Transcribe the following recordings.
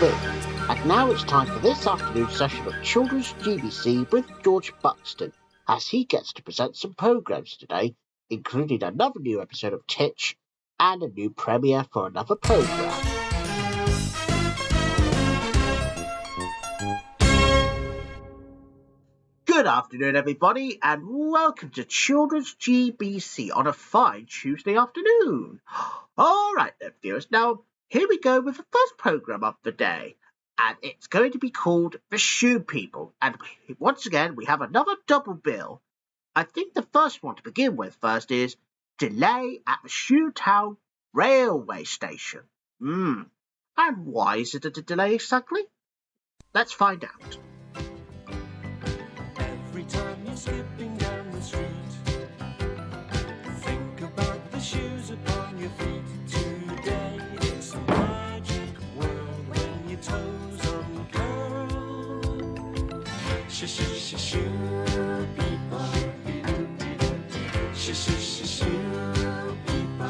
me. And now it's time for this afternoon's session of Children's GBC with George Buxton, as he gets to present some programmes today, including another new episode of Titch and a new premiere for another programme. Good afternoon, everybody, and welcome to Children's GBC on a fine Tuesday afternoon. All right, then, viewers. Now, here we go with the first programme of the day, and it's going to be called The Shoe People. And once again, we have another double bill. I think the first one to begin with first is Delay at the Shoetown Railway Station. And why is it a delay exactly? Let's find out. Skipping down the street, think about the shoes upon your feet. Today it's a magic world when your toes uncurl. Shoe people, shoe people,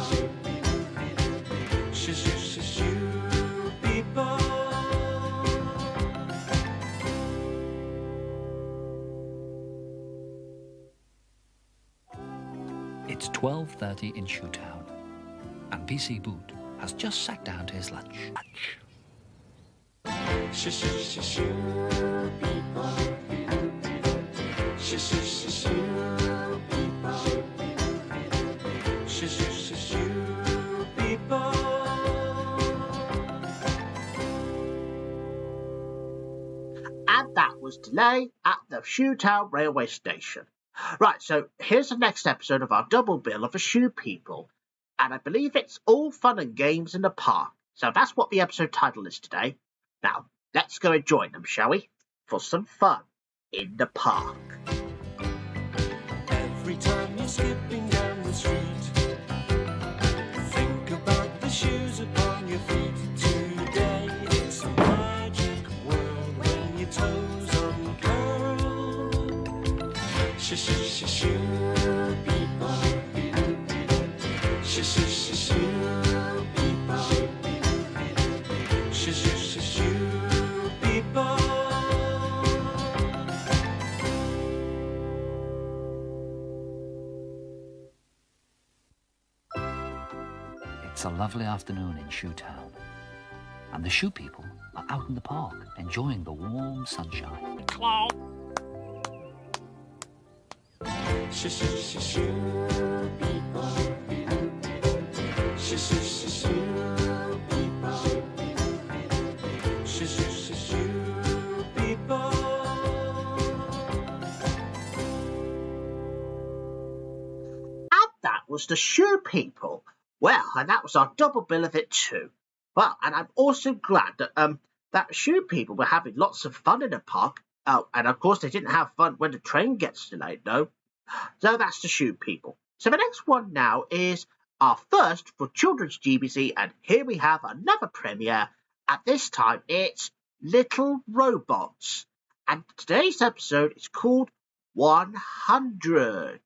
shoe people. It's 12:30 in Shoetown, and PC Boot has just sat down to his lunch. Shoe people, shoe people, shoe people. And that was Delay at the Shoetown Railway Station. Right, so here's the next episode of our double bill of The Shoe People, and I believe it's All Fun and Games in the Park. So that's what the episode title is today. Now, let's go and join them, shall we? For some fun in the park. Every time you're skipping down the street, think about the shoes upon your feet. Today it's a magic world when your toes uncurl. Shoe people, shoe people, shoe people. It's a lovely afternoon in Shoetown, and the Shoe People are out in the park enjoying the warm sunshine. Shoe people, shoe people, shoe people. And that was the Shoe People. Well, and that was our double bill of it too. Well, and I'm also glad that that Shoe People were having lots of fun in the park. Oh, and of course they didn't have fun when the train gets delayed, no. So that's the Shoe People. So the next one now is our first for Children's GBC, and here we have another premiere. At this time, it's Little Robots. And today's episode is called 100.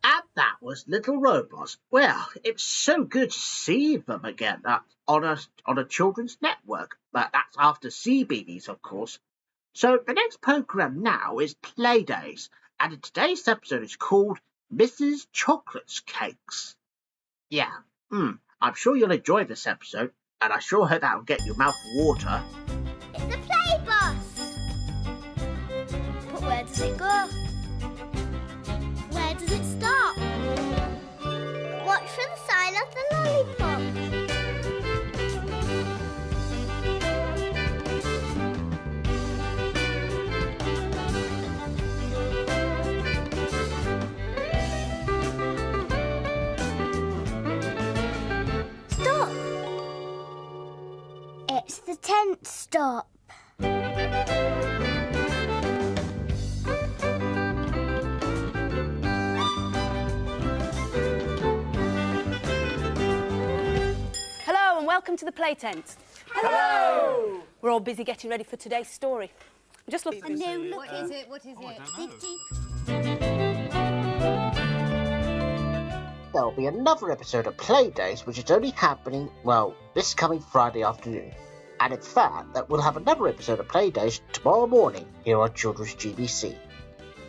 And that was Little Robots. Well, it's so good to see them again on a children's network. But that's after CBeebies, of course. So the next programme now is Playdays. And in today's episode is called Mrs. Chocolate's Cakes. Yeah, I'm sure you'll enjoy this episode, and I sure hope that'll get your mouth water. It's the play bus! But where does it go? Where does it stop? Watch for the sign of the lollipop. It's the 10th stop. Hello and welcome to the play tent. Hello! We're all busy getting ready for today's story. I'm just looking. What is it? What is it? There'll be another episode of Playdays, which is only happening, well, this coming Friday afternoon. And in fact, that we'll have another episode of Playdays tomorrow morning here on Children's GBC.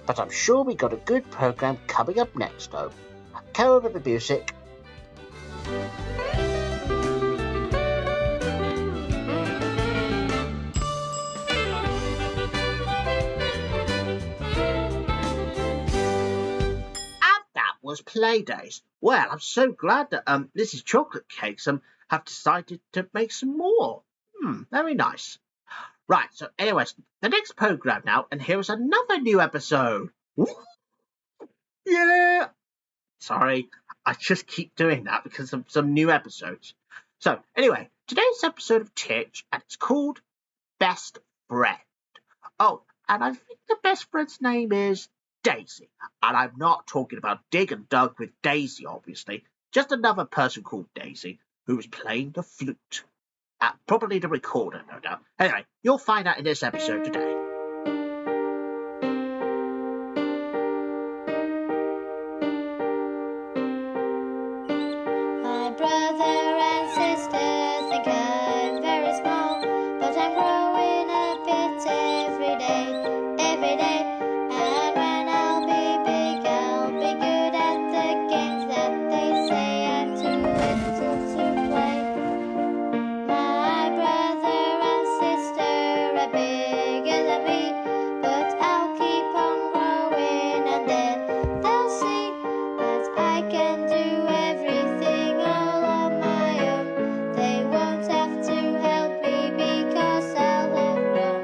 But I'm sure we got a good programme coming up next, though. Go over the music. Was Playdays. Well, I'm so glad that Mrs. Chocolate Cakes have decided to make some more. Very nice. Right, so anyways, the next programme now, and here is another new episode. Woo! Yeah! Sorry, I just keep doing that because of some new episodes. So, anyway, today's episode of Titch, and it's called Best Friend. Oh, and I think the best friend's name is Daisy. And I'm not talking about Dig and Dug with Daisy, obviously. Just another person called Daisy who was playing the flute. Probably the recorder, no doubt. Anyway, you'll find out in this episode today. My brother and sister think I'm very small, but I'm growing a bit every day, every day. And when I'll be good at the games that they say I'm too little to play. My brother and sister are bigger than me, but I'll keep on growing and then they'll see that I can do everything all on my own. They won't have to help me because I'll have grown.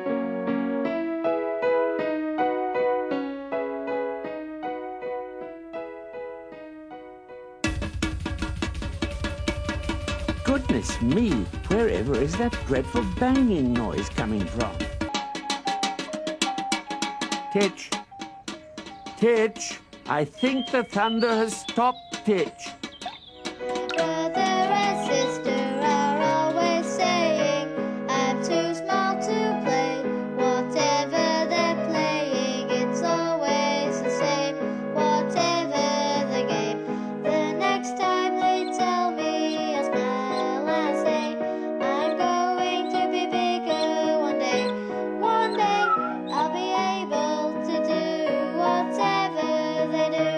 Goodness me, wherever is that dreadful banging noise coming from? Titch! Titch! I think the thunder has stopped, Titch. My brother and sister are always saying I'm too small to play. Whatever they're playing, it's always the same. Whatever the game, the next time they tell me, I'll smile and say I'm going to be bigger one day. One day I'll be able to do whatever they do,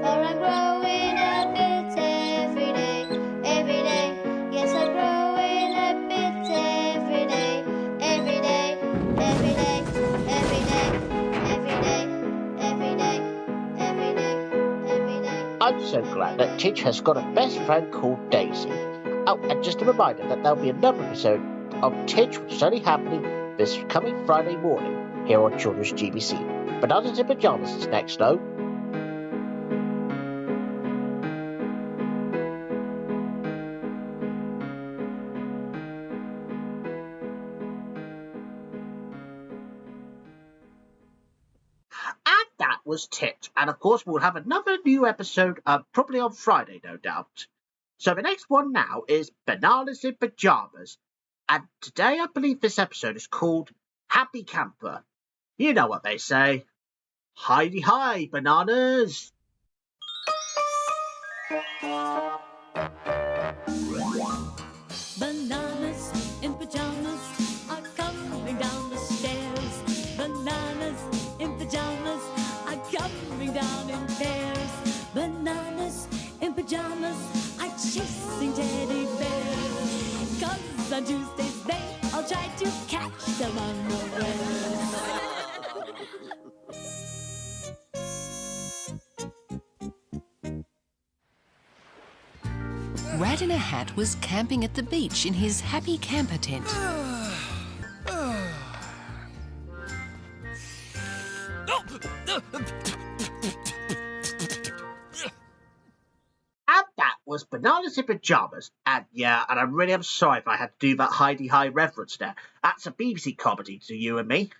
for I'm growing a bit every day, every day. Yes, I'm growing a bit every day, every day, every day, every day, every day, every day, every day, every day. I'm so glad that Titch has got a best friend called Daisy. Oh, and just a reminder that there'll be another episode of Titch, which is only happening this coming Friday morning here on Children's GBC. Bananas in Pyjamas is next, though. And that was Titch. And of course, we'll have another new episode probably on Friday, no doubt. So the next one now is Bananas in Pyjamas. And today I believe this episode is called Happy Camper. You know what they say. Hidey hi, bananas! Bananas in pajamas are coming down the stairs. Bananas in pajamas are coming down in pairs. Bananas in pajamas are chasing teddy bears. 'Cause on Tuesdays they all try to catch them unawares. Rat in a Hat was camping at the beach in his happy camper tent. And that was Bananas in Pyjamas. And yeah, and I really am sorry if I had to do that Heidi High reference there. That's a BBC comedy to you and me.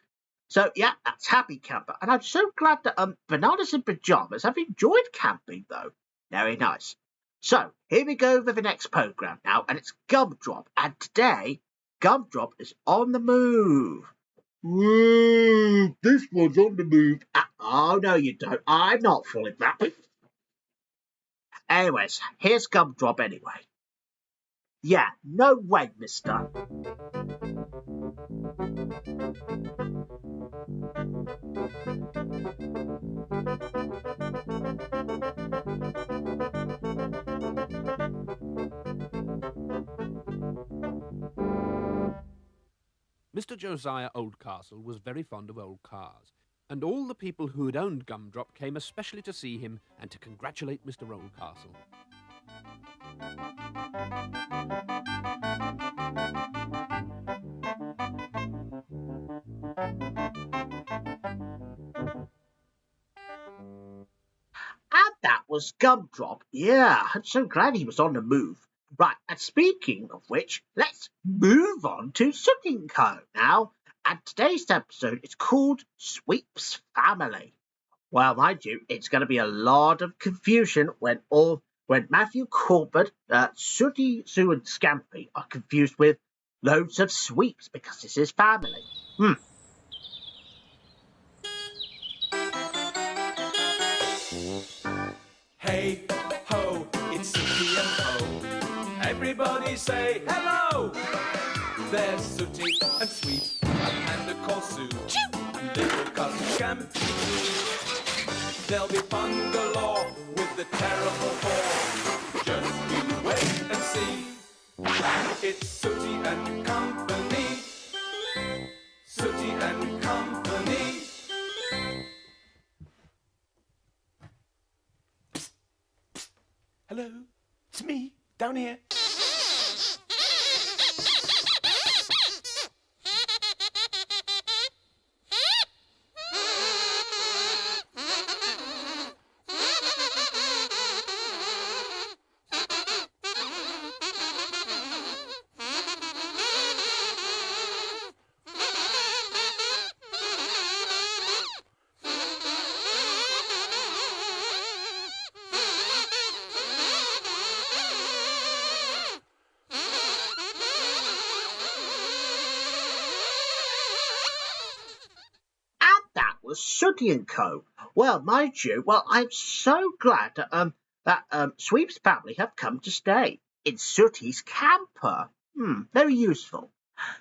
So yeah, that's Happy Camper. And I'm so glad that Bananas in Pyjamas have enjoyed camping though. Very nice. So here we go with the next programme now, and it's Gumdrop. And today, Gumdrop is on the move. This one's on the move. Oh, no, you don't. I'm not falling that. Anyways, here's Gumdrop anyway. Yeah, no way, mister. Mr. Josiah Oldcastle was very fond of old cars, and all the people who had owned Gumdrop came especially to see him and to congratulate Mr. Oldcastle. And that was Gumdrop. Yeah, I'm so glad he was on the move. Right, and speaking of which, let's move on to Sooty & Co. now. And today's episode is called Sweep's Family. Well, mind you, it's going to be a lot of confusion when Matthew Corbett, Sooty, Sue and Scampy are confused with loads of sweeps because it's his family. Hey ho, it's Sooty and Co. Everybody say hello. There's Sooty and Sweep, a panda called Sue, and little cousin Scampy. There'll be fun galore with the terrible four. Just you wait and see. It's Sooty and Company. Sooty and Company. Hello, it's me, down here. Sooty & Co. Well, mind you, I'm so glad that Sweep's family have come to stay in Sooty's camper. Very useful.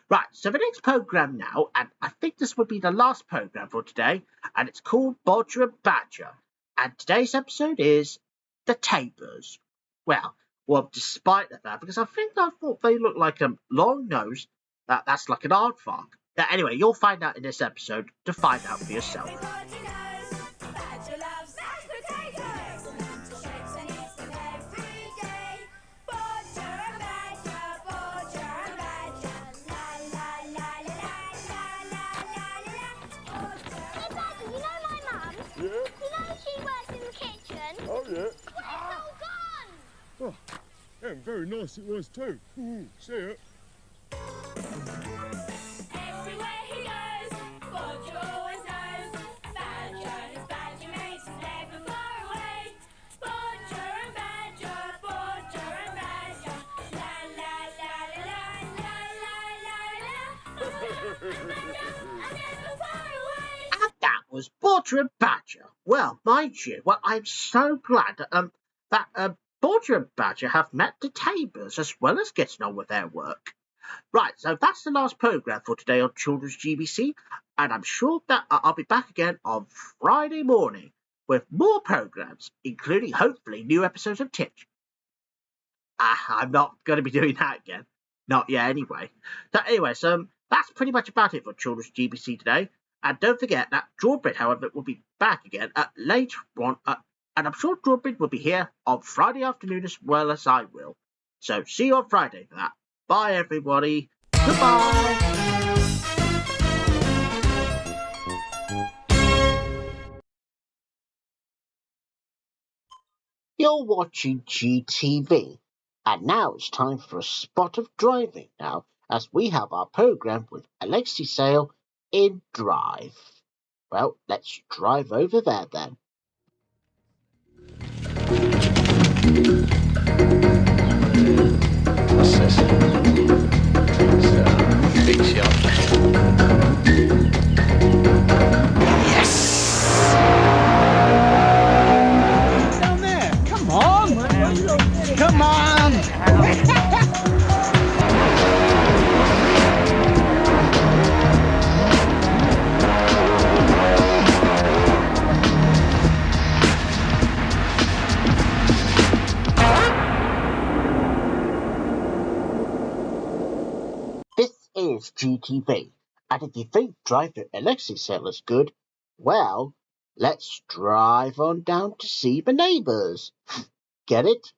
Right, so the next programme now, and I think this would be the last programme for today, and it's called Bodger and Badger. And today's episode is The Tabers. Well, despite that, because I thought they look like a long nose, that's like an aardvark. Anyway, you'll find out in this episode to find out for yourself. Everybody knows Badger loves mashed potatoes. Shakes and eats them every day. Bodger and Badger, Bodger and Badger. La la la la la la la la la. Hey, Daddy, you know my mum? Yeah? You know she works in the kitchen? Oh, yeah. Where's it all gone? Oh, yeah, very nice it was too. See it? Everywhere he goes, Bodger always knows. Badger, his badger mates, never far away. Bodger and Badger, Bodger and Badger. La la la la la la la la la. Badger, I'm never far away. And that was Bodger and Badger. Well, mind you, I'm so glad that Bodger and Badger have met the Tabers as well as getting on with their work. Right, so that's the last programme for today on Children's GBC, and I'm sure that I'll be back again on Friday morning with more programmes, including hopefully new episodes of Titch. I'm not going to be doing that again. Not yet, anyway. So that's pretty much about it for Children's GBC today. And don't forget that Drawbridge, however, will be back again later on, and I'm sure Drawbridge will be here on Friday afternoon as well as I will. So see you on Friday for that. Bye, everybody. Goodbye. You're watching GTV, and now it's time for a spot of driving now, as we have our programme with Alexi Sale in Drive. Well, let's drive over there then. What's this? It's a big shot. Yes! Down there. Come on. Come on. is GTV, and if you think Driver Alexi is good, well, let's drive on down to see the neighbours. Get it?